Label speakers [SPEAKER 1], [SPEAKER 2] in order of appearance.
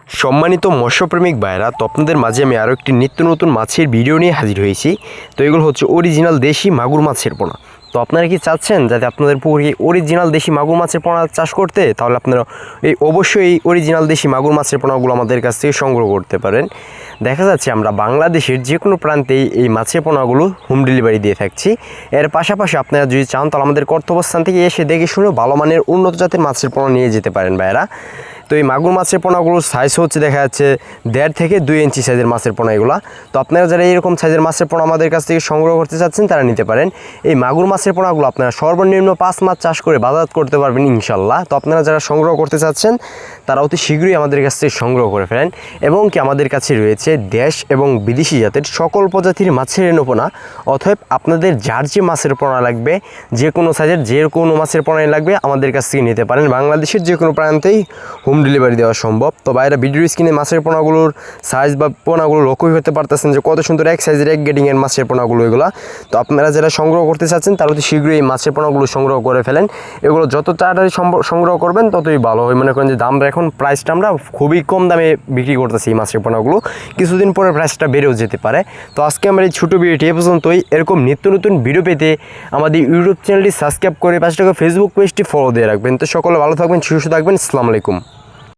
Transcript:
[SPEAKER 1] সম্মানিত মৎস্যপ্রেমিক ভাইরা, তো আপনাদের মাঝে আমি আরও একটি নিত্য নতুন মাছের ভিডিও নিয়ে হাজির হয়েছি। তো এগুলো হচ্ছে অরিজিনাল দেশি মাগুর মাছের পোনা। তো আপনারা কি চাচ্ছেন যাতে আপনাদের পুকুরে অরিজিনাল দেশি মাগুর মাছের পোনা চাষ করতে, তাহলে আপনারা অবশ্যই এই অরিজিনাল দেশি মাগুর মাছের পোনাগুলো আমাদের কাছ থেকে সংগ্রহ করতে পারেন। দেখা যাচ্ছে আমরা বাংলাদেশের যে কোনো প্রান্তেই এই মাছের পোনাগুলো হোম ডেলিভারি দিয়ে থাকছি। এর পাশাপাশি আপনারা যদি চান তাহলে আমাদের কর্তব্যস্থান থেকে এসে দেখে শুনে ভালো মানের উন্নত জাতের মাছের পোনা নিয়ে যেতে পারেন ভাইরা। তো এই মাগুর মাছের পোনাগুলোর সাইজ হচ্ছে দেখা যাচ্ছে 1.5 থেকে 2 ইঞ্চি সাইজের মাছের পোনা এগুলো। তো আপনারা যারা এরকম সাইজের মাছের পোনা আমাদের কাছ থেকে সংগ্রহ করতে চাচ্ছেন তারা নিতে পারেন। এই মাগুর মাছের পোনাগুলো আপনারা সর্বনিম্ন 5 মাস চাষ করে বাজার করতে পারবেন ইনশাল্লাহ। তো আপনারা যারা সংগ্রহ করতে চাচ্ছেন তারা অতি শীঘ্রই আমাদের কাছ থেকে সংগ্রহ করে ফেলেন। এবং কি আমাদের কাছে রয়েছে দেশ এবং বিদেশি জাতের সকল প্রজাতির মাছের রেণুপোনা। অতএব আপনাদের যার যে মাছের পোনা লাগবে, যে কোনো সাইজের যে কোনো মাছের পোনাই লাগবে আমাদের কাছ থেকে নিতে পারেন। বাংলাদেশের যে কোনো প্রান্তেই হোম ডেলিভারি দেওয়া সম্ভব। তো বাইরে ভিডিও স্ক্রিনে মাছের পোনাগুলোর সাইজ বা পোনাগুলো লক্ষ্যই হতে পারতেছেন যে কত সুন্দর এক সাইজের এক গেটিংয়ের মাছের পোনাগুলো এগুলো। তো আপনারা যারা সংগ্রহ করতে চাচ্ছেন তারা অতি শীঘ্রই এই মাছের পোনাগুলো সংগ্রহ করে ফেলেন। এগুলো যত তাড়াতাড়ি সংগ্রহ করবেন ততই ভালো হয়। মনে করেন যে দামটা এখন প্রাইসটা আমরা খুবই কম দামে বিক্রি করতেছি এই মাছের পোনাগুলো, কিছুদিন পরে প্রাইসটা বেড়েও যেতে পারে। তো আজকে আমার এই ছোটো ভিডিওটি এ পর্যন্তই। এরকম নিত্য নতুন ভিডিও পেতে আমাদের ইউটিউব চ্যানেলটি সাবস্ক্রাইব করে পাশে ফেসবুক পেজটি ফলো দিয়ে রাখবেন। তো সকলে ভালো থাকবেন, সুস্থ থাকবেন। আসসালামু আলাইকুম।